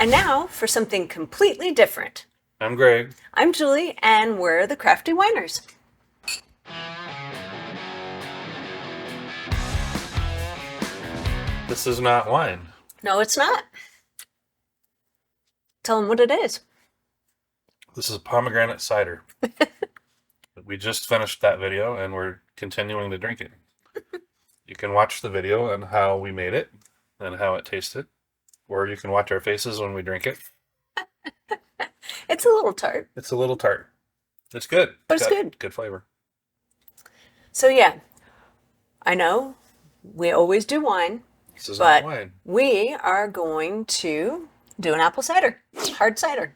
And now for something completely different. I'm Greg. I'm Julie, and we're the Crafty Winers. This is not wine. No, it's not. Tell them what it is. This is pomegranate cider. We just finished that video and we're continuing to drink it. You can watch the video on how we made it and how it tasted, or you can watch our faces when we drink it. It's a little tart. It's a little tart. It's good. But it's good. Good flavor. So yeah, I know we always do wine, This is but not wine. we are going to do an apple cider, hard cider.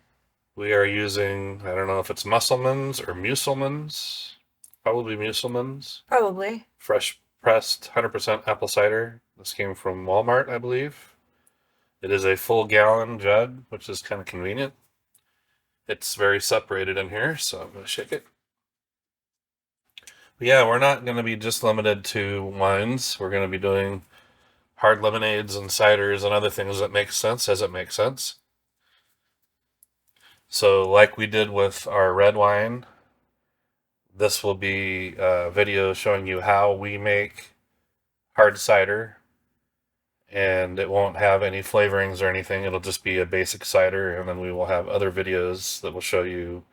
We are using, I don't know if it's Musselman's or Muselman's, probably Muselman's. Probably. Fresh pressed 100% apple cider. This came from Walmart, I believe. It is a full gallon jug, which is kind of convenient. It's very separated in here, so I'm going to shake it. But yeah, we're not going to be just limited to wines. We're going to be doing hard lemonades and ciders and other things that make sense as it makes sense. So like we did with our red wine, this will be a video showing you how we make hard cider, and it won't have any flavorings or anything. It'll just be a basic cider, and then we will have other videos that will show you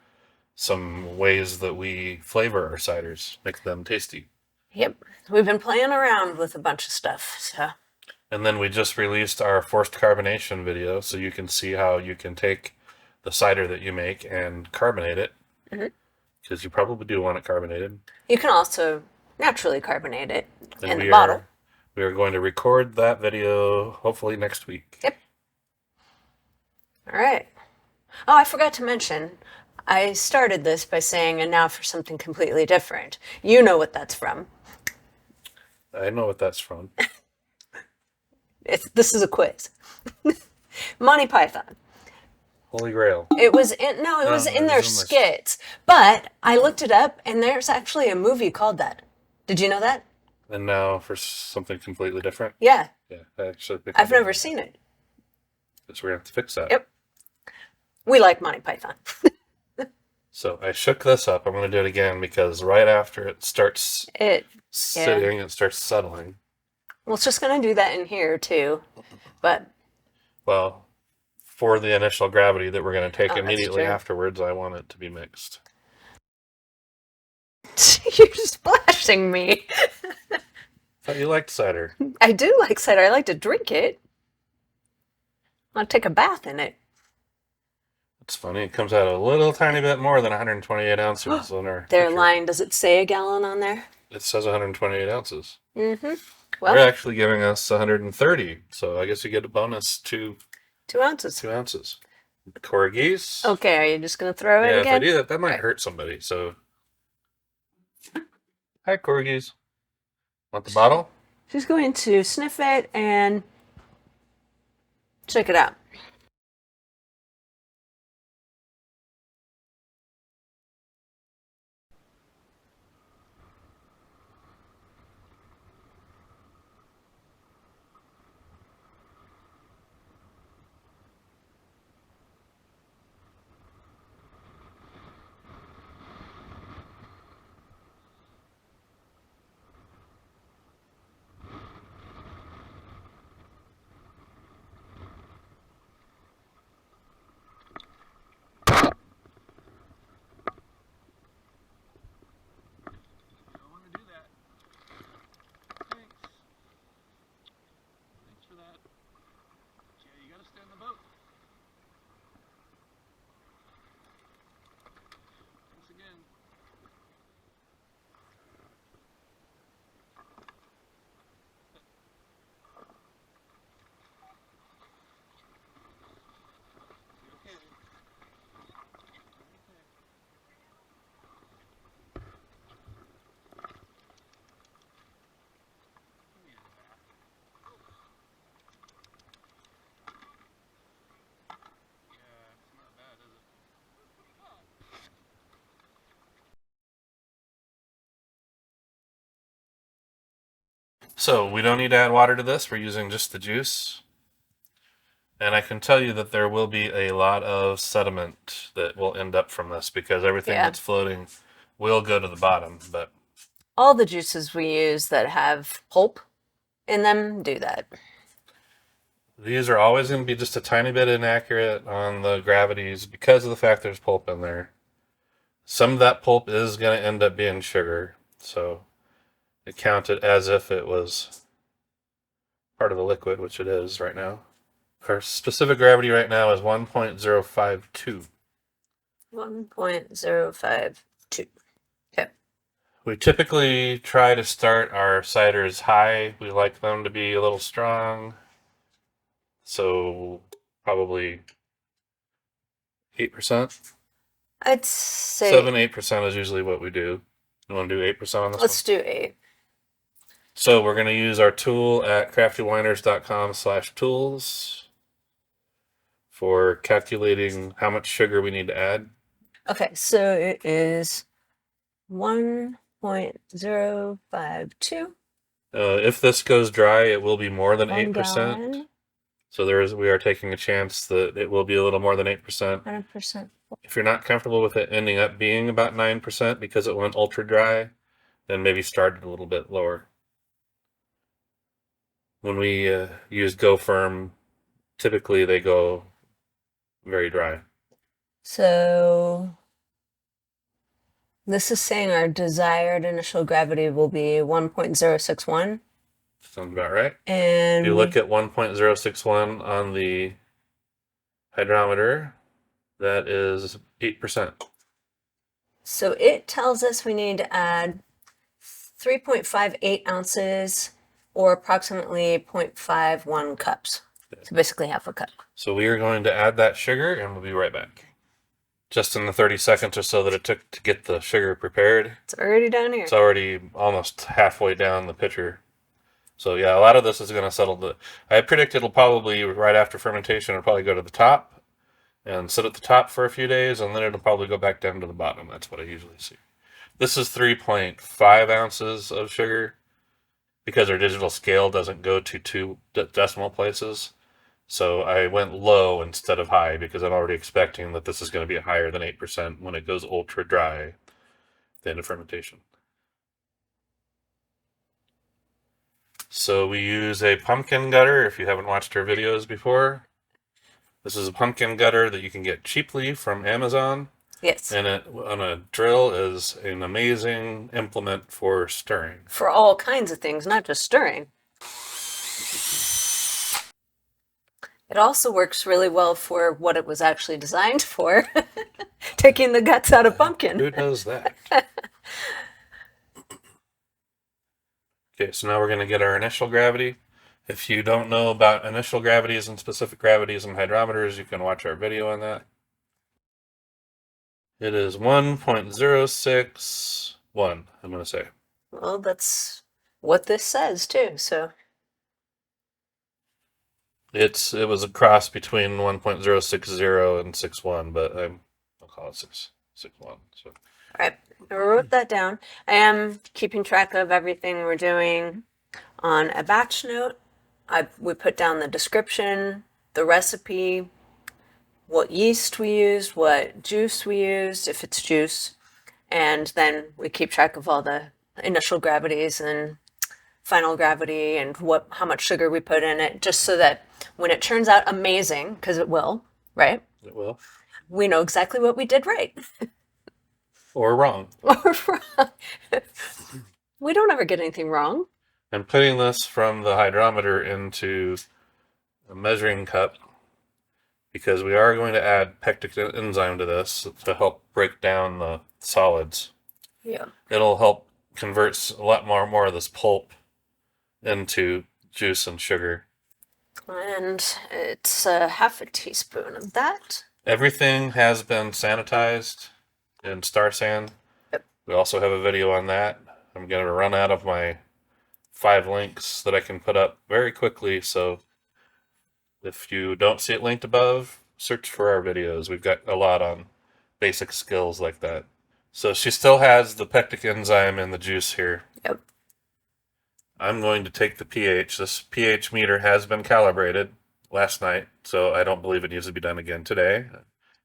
some ways that we flavor our ciders, make them tasty. Yep. We've been playing around with a bunch of stuff, so. And then we just released our forced carbonation video, so you can see how you can take the cider that you make and carbonate it, because you probably do want it carbonated. You can also naturally carbonate it And in the bottle. We are going to record that video hopefully next week. Yep. All right. Oh, I forgot to mention, I started this by saying, and now for something completely different. You know what that's from. I know what that's from. This is a quiz. Monty Python. Holy Grail. It was in their skits, but I looked it up, and there's actually a movie called that. Did you know that? And now for something completely different. Yeah. Yeah, I actually think I've never seen it. So we're gonna have to fix that. Yep. We like Monty Python. So I shook this up. I'm gonna do it again because right after it starts sitting, it starts settling. Well, it's just gonna do that in here too, but. Well, for the initial gravity that we're gonna take immediately true. afterwards, I want it to be mixed. You're splashing me. I thought you liked cider. I do like cider. I like to drink it. I want to take a bath in it. It's funny. It comes out a little tiny bit more than 128 ounces on our Their picture. line, does it say a gallon on there? It says 128 ounces. Mm-hmm. Well, They're actually giving us 130, so I guess you get a bonus 2 2 ounces. 2 ounces. Corgis. Okay, are you just going to throw it Yeah, again? if I do that, that might hurt somebody. So, hi, Corgis. Want the bottle? She's going to sniff it and check it out. So we don't need to add water to this. We're using just the juice. And I can tell you that there will be a lot of sediment that will end up from this because everything Yeah. that's floating will go to the bottom. But All the juices we use that have pulp in them do that. these are always going to be just a tiny bit inaccurate on the gravities because of the fact there's pulp in there. Some of that pulp is going to end up being sugar, so it counted as if it was part of the liquid, which it is right now. Our specific gravity right now is 1.052. 1.052. Okay. We typically try to start our ciders high. We like them to be a little strong. So probably 8%. I'd say 7-8% is usually what we do. You want to do 8% on this let's one? do 8. So we're going to use our tool at craftywiners.com/tools for calculating how much sugar we need to add. Okay, so it is 1.052. If this goes dry, it will be more than 1 8%. gallon, So we are taking a chance that it will be a little more than 8%. 100%. If you're not comfortable with it ending up being about 9% because it went ultra dry, then maybe start it a little bit lower. When we use Go Firm, typically they go very dry. So this is saying our desired initial gravity will be 1.061. Sounds about right. And If you look at 1.061 on the hydrometer, that is 8%. so it tells us we need to add 3.58 ounces or approximately 0.51 cups. So basically half a cup. So we are going to add that sugar and we'll be right back. Just in the 30 seconds or so that it took to get the sugar prepared. It's already down here. It's already almost halfway down the pitcher. So yeah, a lot of this is going to settle. I predict it'll probably, right after fermentation, it'll probably go to the top and sit at the top for a few days, and then it'll probably go back down to the bottom. That's what I usually see. This is 3.5 ounces of sugar because our digital scale doesn't go to 2 decimal places. So I went low instead of high because I'm already expecting that this is going to be higher than 8% when it goes ultra dry at the end of fermentation. So we use a pumpkin gutter if you haven't watched our videos before. This is a pumpkin gutter that you can get cheaply from Amazon. Yes. And it on a drill is an amazing implement for stirring. For all kinds of things, not just stirring. It also works really well for what it was actually designed for, taking the guts out of pumpkin. Who does that? Okay, so now we're going to get our initial gravity. If you don't know about initial gravities and specific gravities and hydrometers, you can watch our video on that. It is 1.061, I'm going to say. Well, that's what this says too, so. It was a cross between 1.060 and 61, but I'll call it 661. So. All right, I wrote that down. I am keeping track of everything we're doing on a batch note. We put down the description, the recipe, what yeast we used, what juice we used, if it's juice, and then we keep track of all the initial gravities and final gravity and how much sugar we put in it, just so that when it turns out amazing, because it will, right? It will. We know exactly what we did right. Or wrong. Or wrong. We don't ever get anything wrong. I'm putting this from the hydrometer into a measuring cup because we are going to add pectic enzyme to this to help break down the solids. Yeah. It'll help convert a lot more of this pulp into juice and sugar. And it's half a teaspoon of that. Everything has been sanitized in Star San. Yep. We also have a video on that. I'm going to run out of my 5 links that I can put up very quickly, so if you don't see it linked above, search for our videos. We've got a lot on basic skills like that. So she still has the pectic enzyme in the juice here. Yep. I'm going to take the pH. This pH meter has been calibrated last night, so I don't believe it needs to be done again today.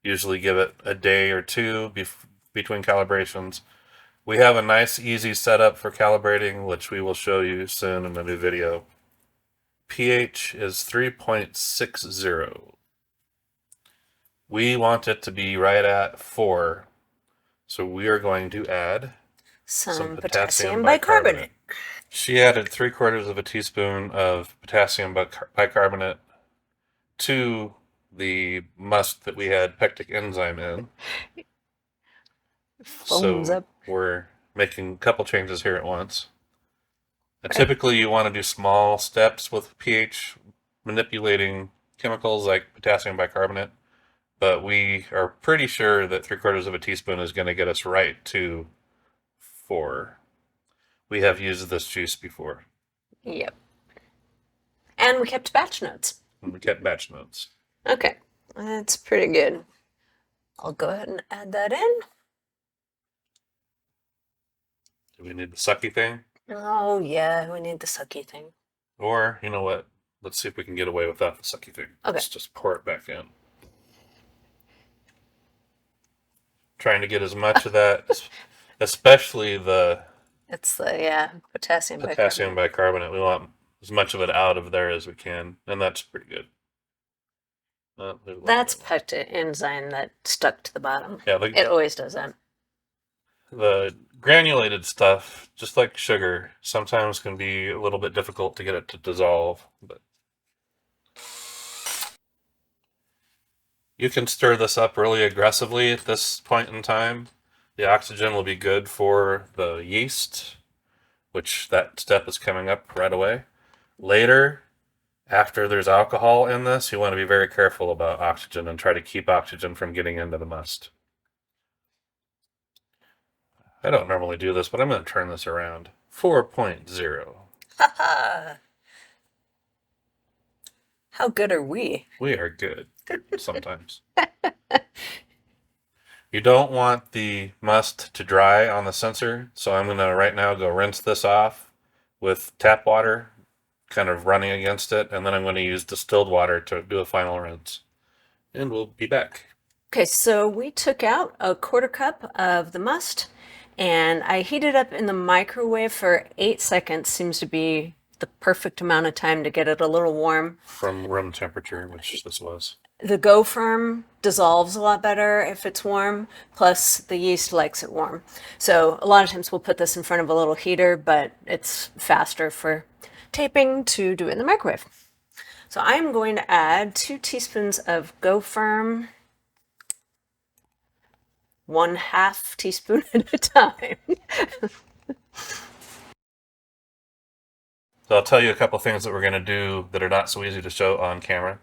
Usually give it a day or two between calibrations. We have a nice, easy setup for calibrating, which we will show you soon in a new video. pH is 3.60. We want it to be right at 4, so we are going to add some potassium bicarbonate. She added 3/4 of a teaspoon of potassium bicarbonate to the must that we had pectic enzyme in. Foams up. We're making a couple changes here at once. Typically, you want to do small steps with pH, manipulating chemicals like potassium bicarbonate, but we are pretty sure that 3/4 of a teaspoon is going to get us right to 4. We have used this juice before. Yep. And we kept batch notes. And we kept batch notes. Okay, that's pretty good. I'll go ahead and add that in. Do we need the sucky thing? Oh, yeah, we need the sucky thing. Or, you know what? Let's see if we can get away without the sucky thing. Okay. Let's just pour it back in. Trying to get as much of that, especially the potassium bicarbonate. We want as much of it out of there as we can, and that's pretty good. That's pectic enzyme that stuck to the bottom. Yeah, it always does that. The granulated stuff, just like sugar, sometimes can be a little bit difficult to get it to dissolve, but you can stir this up really aggressively at this point in time. The oxygen will be good for the yeast, which that step is coming up right away. Later, after there's alcohol in this, you want to be very careful about oxygen and try to keep oxygen from getting into the must. I don't normally do this, but I'm going to turn this around. 4.0. Haha! How good are we? We are good sometimes. You don't want the must to dry on the sensor, so I'm going to right now go rinse this off with tap water, kind of running against it, and then I'm going to use distilled water to do a final rinse. And we'll be back. Okay, so we took out a 1/4 cup of the must, and I heated up in the microwave for 8 seconds. Seems to be the perfect amount of time to get it a little warm. From room temperature, which this was. The Go Firm dissolves a lot better if it's warm, plus the yeast likes it warm. So a lot of times we'll put this in front of a little heater, but it's faster for taping to do it in the microwave. So I'm going to add 2 teaspoons of Go Firm, 1/2 teaspoon at a time. So I'll tell you a couple things that we're going to do that are not so easy to show on camera.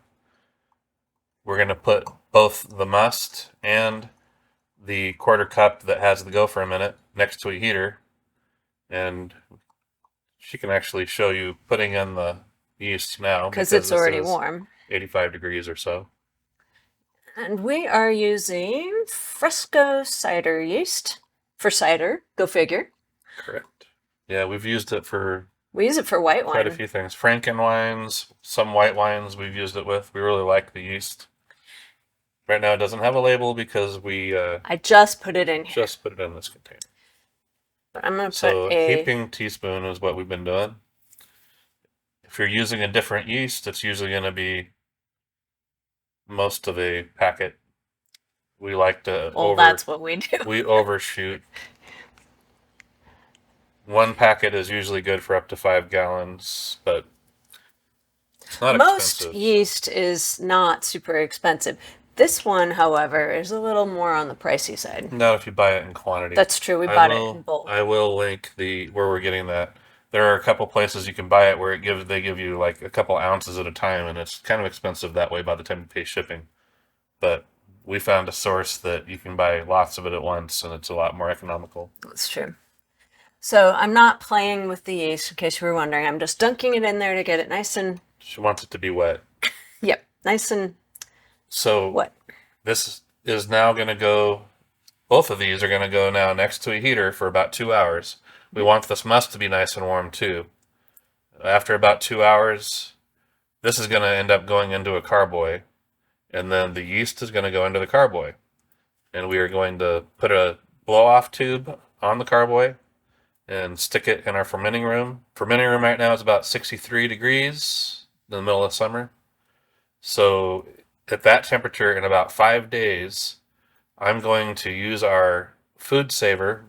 We're going to put both the must and the 1/4 cup that has the Go Firm in it next to a heater, and she can actually show you putting in the yeast now because it's already warm. 85 degrees or so. And we are using Fresco cider yeast for cider. Go figure. Correct. Yeah, we've used it for... We use it for white wine. Quite a few things. Franken wines, some white wines we've used it with. We really like the yeast. Right now it doesn't have a label because we... I just put it in here. Just put it in this container. But I'm going to put a heaping teaspoon is what we've been doing. If you're using a different yeast, it's usually going to be most of a packet. We like to that's what we do. We overshoot. 1 packet is usually good for up to 5 gallons, but it's not expensive. Most yeast is not super expensive. This one, however, is a little more on the pricey side. Not if you buy it in quantity. That's true. We bought it in bulk. I will link where we're getting that. There are a couple places you can buy it where they give you like a couple ounces at a time, and it's kind of expensive that way by the time you pay shipping. But we found a source that you can buy lots of it at once, and it's a lot more economical. That's true. So I'm not playing with the yeast, in case you were wondering. I'm just dunking it in there to get it nice and... She wants it to be wet. Yep, nice and wet. This is now going to go... Both of these are going to go now next to a heater for about 2 hours. We want this must to be nice and warm too. After about 2 hours, this is going to end up going into a carboy, and then the yeast is going to go into the carboy. And we are going to put a blow-off tube on the carboy and stick it in our fermenting room. Fermenting room right now is about 63 degrees in the middle of summer. So at that temperature, in about 5 days, I'm going to use our food saver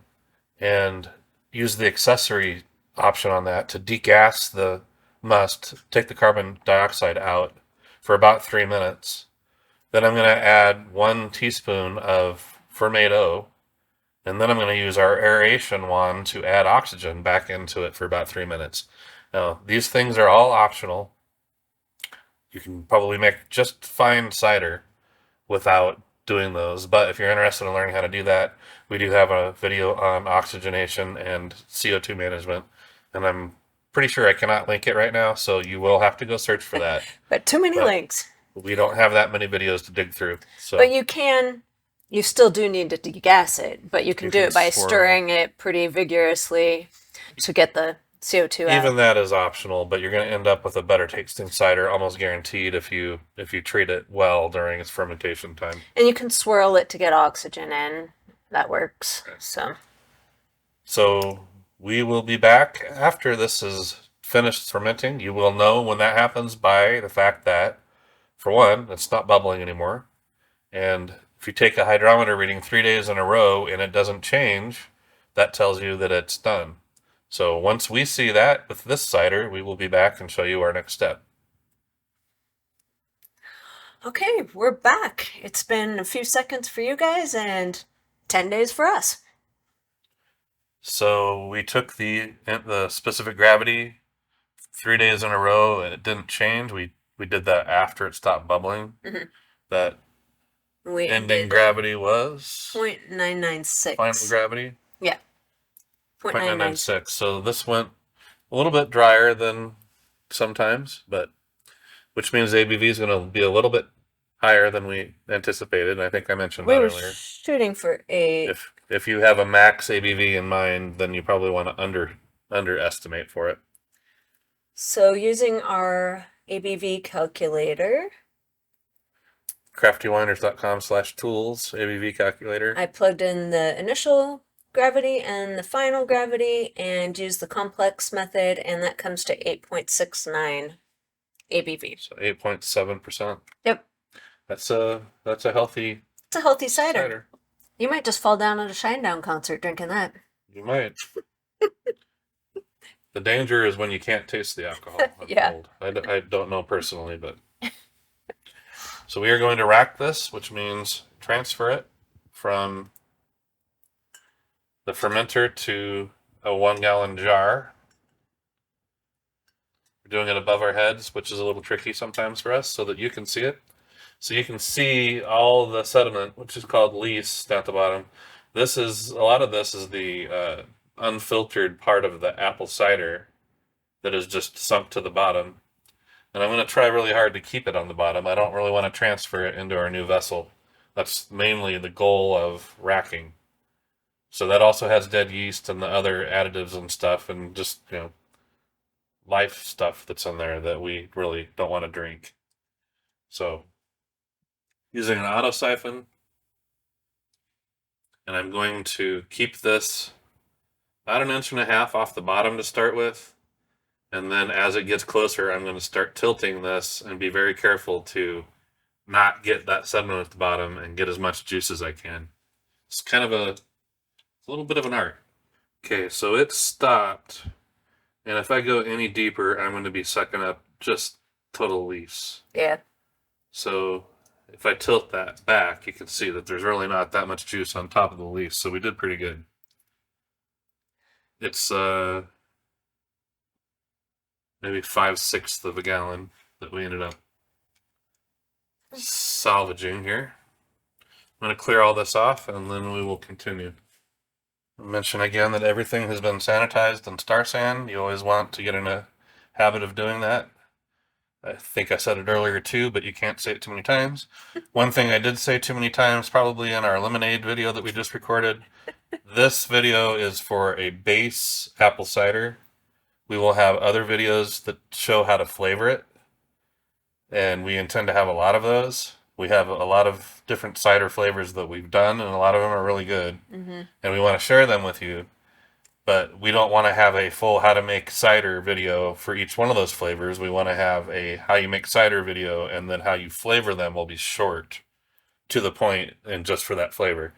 and use the accessory option on that to degas the must, take the carbon dioxide out for about 3 minutes. Then I'm going to add 1 teaspoon of Fermento, and then I'm going to use our aeration wand to add oxygen back into it for about 3 minutes. Now, these things are all optional. You can probably make just fine cider without doing those, but if you're interested in learning how to do that, we do have a video on oxygenation and CO2 management, and I'm pretty sure I cannot link it right now, so you will have to go search for that. But too many But links. we don't have that many videos to dig through. So But you still do need to degas it, but you can do it by swirl. stirring it pretty vigorously to get the CO2 out. Even that is optional, but you're going to end up with a better tasting cider, almost guaranteed, if you treat it well during its fermentation time. And you can swirl it to get oxygen in. That works. So we will be back after this is finished fermenting. You will know when that happens by the fact that, for one, it's not bubbling anymore. And if you take a hydrometer reading 3 days in a row and it doesn't change, that tells you that it's done. So once we see that with this cider, we will be back and show you our next step. Okay, we're back. It's been a few seconds for you guys and 10 days for us. So we took the specific gravity 3 days in a row and it didn't change. We did that after it stopped bubbling. Mhm. That We ending gravity was 0.996. final gravity. Yeah. 0.996. 0.996. So this went a little bit drier than sometimes, but which means the ABV is going to be a little bit higher than we anticipated. I think I mentioned We that were earlier. shooting for a If you have a max ABV in mind, then you probably want to underestimate for it. So using our ABV calculator, CraftyWiners.com/tools ABV calculator. I plugged in the initial gravity and the final gravity and used the complex method, and that comes to 8.69 ABV. So 8.7%. Yep. That's a healthy It's a healthy cider. You might just fall down at a Shinedown concert drinking that. You might. The danger is when you can't taste the alcohol. I'm Yeah. told. I don't know personally, but. So we are going to rack this, which means transfer it from the fermenter to a 1-gallon jar. We're doing it above our heads, which is a little tricky sometimes for us, so that you can see it. So you can see all the sediment, which is called yeast at the bottom. A lot of this is the unfiltered part of the apple cider that is just sunk to the bottom. And I'm going to try really hard to keep it on the bottom. I don't really want to transfer it into our new vessel. That's mainly the goal of racking. So that also has dead yeast and the other additives and stuff, and just, life stuff that's in there that we really don't want to drink. So using an auto siphon, and I'm going to keep this about 1.5 inches off the bottom to start with. And then as it gets closer, I'm going to start tilting this and be very careful to not get that sediment at the bottom and get as much juice as I can. It's kind of a little bit of an art. Okay, so it stopped. And if I go any deeper, I'm going to be sucking up just total leaves. Yeah. So if I tilt that back, you can see that there's really not that much juice on top of the leaves. So we did pretty good. It's maybe 5/6 of a gallon that we ended up salvaging here. I'm going to clear all this off and then we will continue. I'll mention again that everything has been sanitized in Star San. You always want to get in a habit of doing that. I think I said it earlier too, but you can't say it too many times. One thing I did say too many times, probably in our lemonade video that we just recorded, this video is for a base apple cider. We will have other videos that show how to flavor it. and we intend to have a lot of those. We have a lot of different cider flavors that we've done, and a lot of them are really good, and we want to share them with you. But we don't want to have a full how to make cider video for each one of those flavors. We want to have a how you make cider video, and then how you flavor them will be short, to the point, and just for that flavor.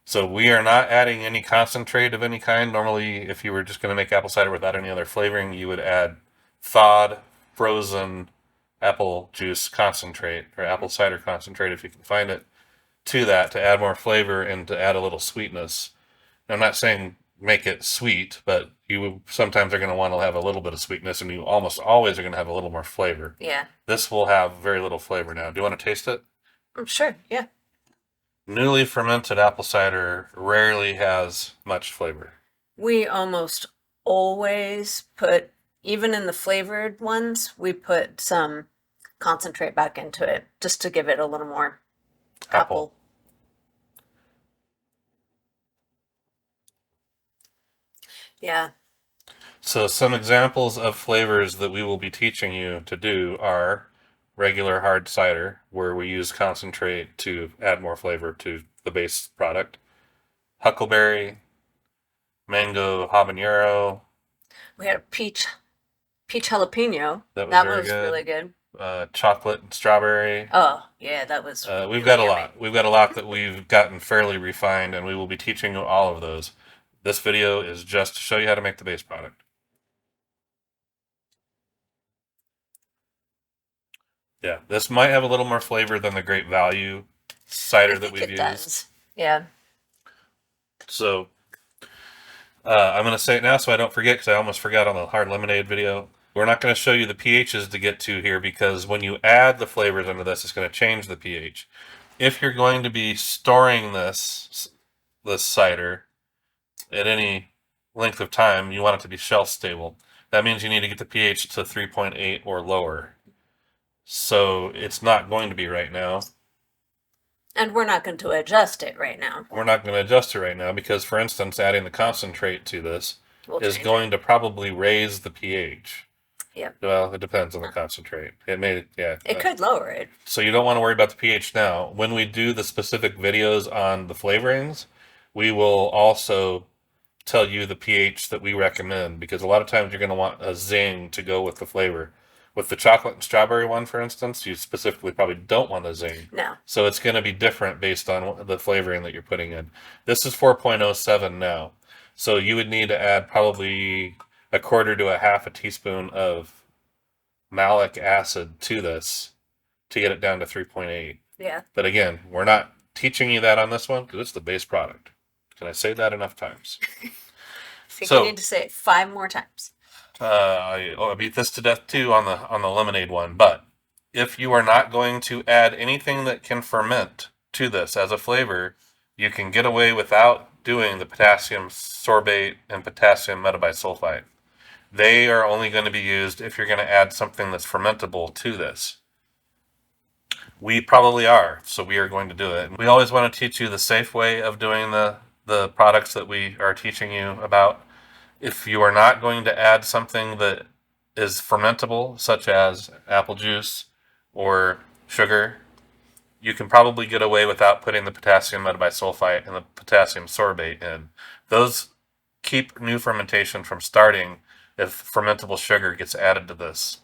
So we are not adding any concentrate of any kind. Normally, if you were just going to make apple cider without any other flavoring, you would add thawed, frozen apple juice concentrate, or apple cider concentrate if you can find it, to that to add more flavor and to add a little sweetness. Now, I'm not saying make it sweet, but you sometimes are going to want to have a little bit of sweetness, and you almost always are going to have a little more flavor. Yeah. This will have very little flavor now. Do you want to taste it? Sure, yeah. Newly fermented apple cider rarely has much flavor. We almost always put, even in the flavored ones, we put some concentrate back into it just to give it a little more apple. Yeah. So some examples of flavors that we will be teaching you to do are regular hard cider, where we use concentrate to add more flavor to the base product. Huckleberry, mango habanero. We had a peach jalapeno. That was That very was good. really good. Chocolate and strawberry. Oh, yeah, that was We've really got a yummy. lot. We've got a lot that we've gotten fairly refined, and we will be teaching you all of those. This video is just to show you how to make the base product. Yeah, this might have a little more flavor than the Great Value cider I that think we've it used. does. Yeah. So I'm going to say it now so I don't forget, because I almost forgot on the hard lemonade video. We're not going to show you the pHs to get to here, because when you add the flavors into this, it's going to change the pH. If you're going to be storing this cider at any length of time, you want it to be shelf stable. That means you need to get the pH to 3.8 or lower. So it's not going to be right now. And we're not going to adjust it right now. We're not going to adjust it right now because, for instance, adding the concentrate to this is going to probably raise the pH. Yep. Well, it depends on the concentrate. It may, yeah. It could lower it. So you don't want to worry about the pH now. When we do the specific videos on the flavorings, we will also tell you the pH that we recommend, because a lot of times you're going to want a zing to go with the flavor. With the chocolate and strawberry one, for instance, you specifically probably don't want a zing. No. So it's going to be different based on the flavoring that you're putting in. This is 4.07 now. So you would need to add probably a quarter to a half a teaspoon of malic acid to this to get it down to 3.8. Yeah. But again, we're not teaching you that on this one because it's the base product. Can I say that enough times? I think you need to say it 5 more times. I beat this to death too on the lemonade one. But if you are not going to add anything that can ferment to this as a flavor, you can get away without doing the potassium sorbate and potassium metabisulfite. They are only going to be used if you're going to add something that's fermentable to this. We probably are, so we are going to do it. We always want to teach you the safe way of doing the products that we are teaching you about. If you are not going to add something that is fermentable, such as apple juice or sugar, you can probably get away without putting the potassium metabisulfite and the potassium sorbate in. Those keep new fermentation from starting if fermentable sugar gets added to this.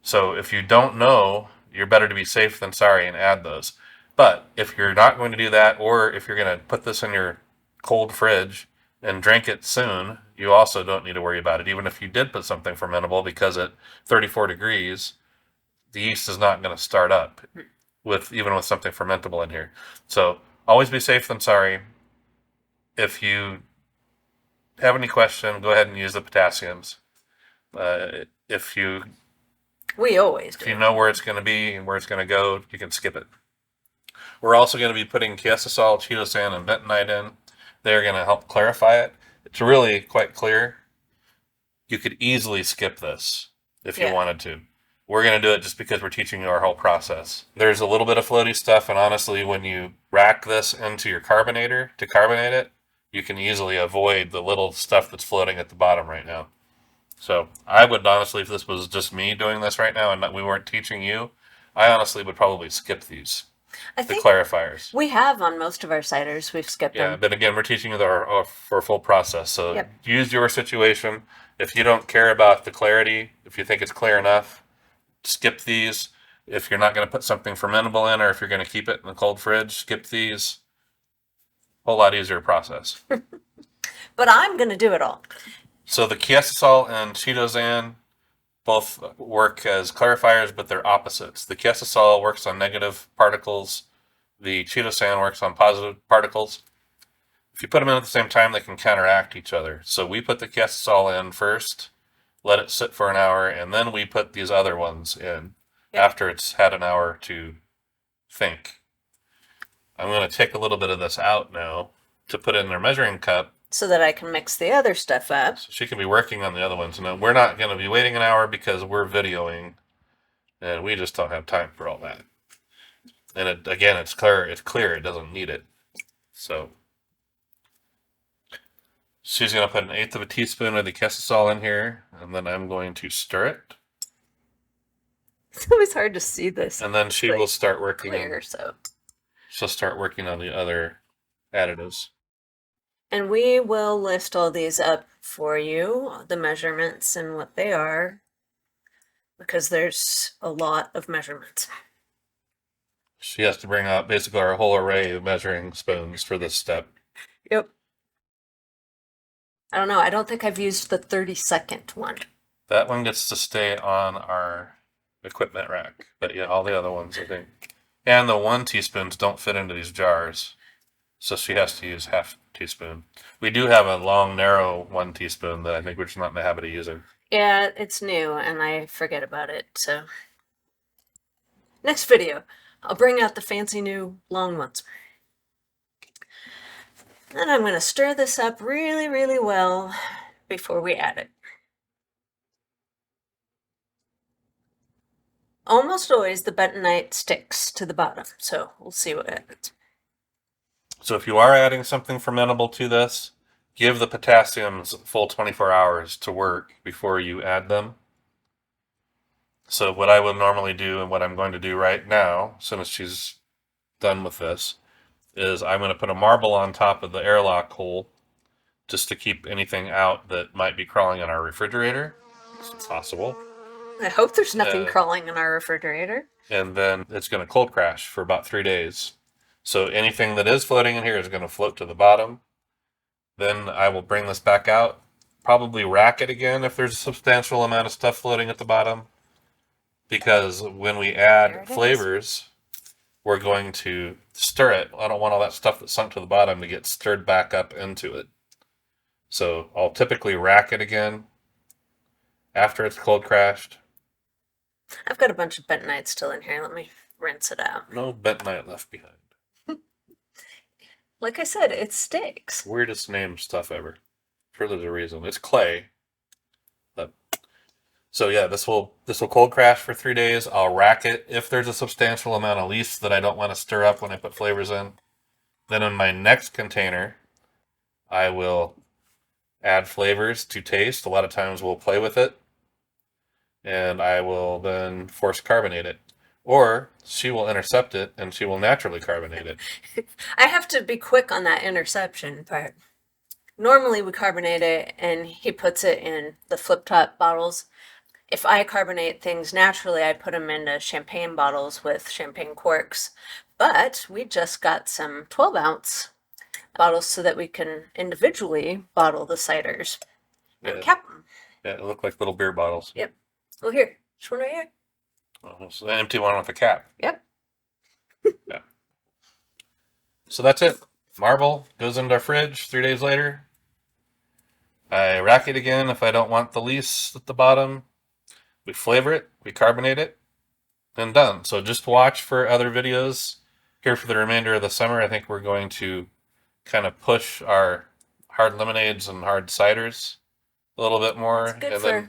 So if you don't know, you're better to be safe than sorry and add those. But if you're not going to do that, or if you're going to put this in your cold fridge and drink it soon, you also don't need to worry about it. Even if you did put something fermentable, because at 34 degrees, the yeast is not going to start up even with something fermentable in here. So always be safe than sorry. If you have any question, go ahead and use the potassiums. We always do. If you know where it's going to be and where it's going to go, you can skip it. We're also going to be putting chiasosol, chitosan, and bentonite in. They're going to help clarify it. It's really quite clear. You could easily skip this if you wanted to. We're going to do it just because we're teaching you our whole process. There's a little bit of floaty stuff, and honestly, when you rack this into your carbonator to carbonate it, you can easily avoid the little stuff that's floating at the bottom right now. So I would honestly, if this was just me doing this right now and we weren't teaching you, I honestly would probably skip these, I the think clarifiers. we have on most of our ciders. We've skipped Yeah, them. but again, we're teaching you our full process. So Yep. use your situation. If you don't care about the clarity, if you think it's clear enough, skip these. If you're not going to put something fermentable in, or if you're going to keep it in the cold fridge, skip these. Whole lot easier process. But I'm going to do it all. So the chiastisol and chitosan both work as clarifiers, but they're opposites. The chiastisol works on negative particles. The chitosan works on positive particles. If you put them in at the same time, they can counteract each other. So we put the chiastisol in first, let it sit for an hour, and then we put these other ones in after it's had an hour to think. I'm going to take a little bit of this out now to put in their measuring cup, so that I can mix the other stuff up. so she can be working on the other ones. Now, we're not going to be waiting an hour because we're videoing, and we just don't have time for all that. And again, it's clear. It's clear. It doesn't need it. So she's going to put 1/8 of a teaspoon of the chiastisol in here, and then I'm going to stir it. It's always hard to see this. And then she will start working. Clear, so. She'll start working on the other additives. And we will list all these up for you, the measurements and what they are, because there's a lot of measurements. She has to bring out basically our whole array of measuring spoons for this step. Yep. I don't know. I don't think I've used the 30-second one. That one gets to stay on our equipment rack. But yeah, all the other ones, I think. And the 1 teaspoons don't fit into these jars. So she has to use half teaspoon. We do have a long, narrow 1 teaspoon that I think we're just not in the habit of using. Yeah, it's new and I forget about it, so. Next video, I'll bring out the fancy new long ones. And I'm going to stir this up really, really well before we add it. Almost always the bentonite sticks to the bottom, so we'll see what happens. So if you are adding something fermentable to this, give the potassiums full 24 hours to work before you add them. So what I would normally do, and what I'm going to do right now, as soon as she's done with this, is I'm going to put a marble on top of the airlock hole just to keep anything out that might be crawling in our refrigerator. It's possible. I hope there's nothing crawling in our refrigerator. And then it's going to cold crash for about 3 days. So anything that is floating in here is going to float to the bottom. Then I will bring this back out, probably rack it again if there's a substantial amount of stuff floating at the bottom. Because when we add flavors, we're going to stir it. I don't want all that stuff that sunk to the bottom to get stirred back up into it. So I'll typically rack it again after it's cold crashed. I've got a bunch of bentonite still in here. Let me rinse it out. No bentonite left behind. Like I said, it sticks. Weirdest name stuff ever. Sure, there's a reason. It's clay. So yeah, this will cold crash for 3 days. I'll rack it if there's a substantial amount of yeast that I don't want to stir up when I put flavors in. Then in my next container, I will add flavors to taste. A lot of times we'll play with it, and I will then force carbonate it. Or she will intercept it and she will naturally carbonate it. I have to be quick on that interception part. Normally we carbonate it and he puts it in the flip top bottles. If I carbonate things naturally, I put them into champagne bottles with champagne corks. But we just got some 12-ounce bottles so that we can individually bottle the ciders and cap them. Yeah, it look like little beer bottles. Yep. Well, here. This one right here. Oh, it's an empty one with a cap. Yep. Yeah. So that's it. Marble goes into our fridge 3 days later. I rack it again if I don't want the lees at the bottom. We flavor it, we carbonate it, and done. So just watch for other videos here for the remainder of the summer. I think we're going to kind of push our hard lemonades and hard ciders a little bit more, and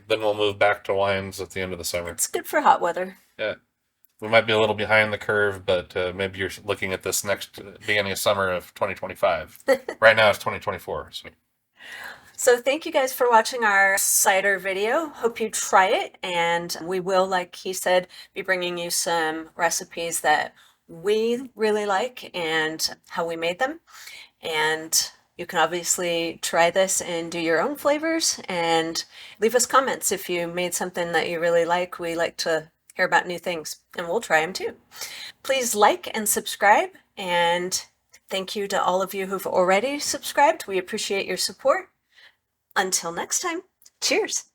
then we'll move back to wines at the end of the summer. It's good for hot weather. Yeah. We might be a little behind the curve, but maybe you're looking at this next beginning of summer of 2025. Right now it's 2024. So. So thank you guys for watching our cider video. Hope you try it, and we will, like he said, be bringing you some recipes that we really like and how we made them. And you can obviously try this and do your own flavors and leave us comments if you made something that you really like. We like to hear about new things, and we'll try them too. Please like and subscribe, and thank you to all of you who've already subscribed. We appreciate your support. Until next time, cheers.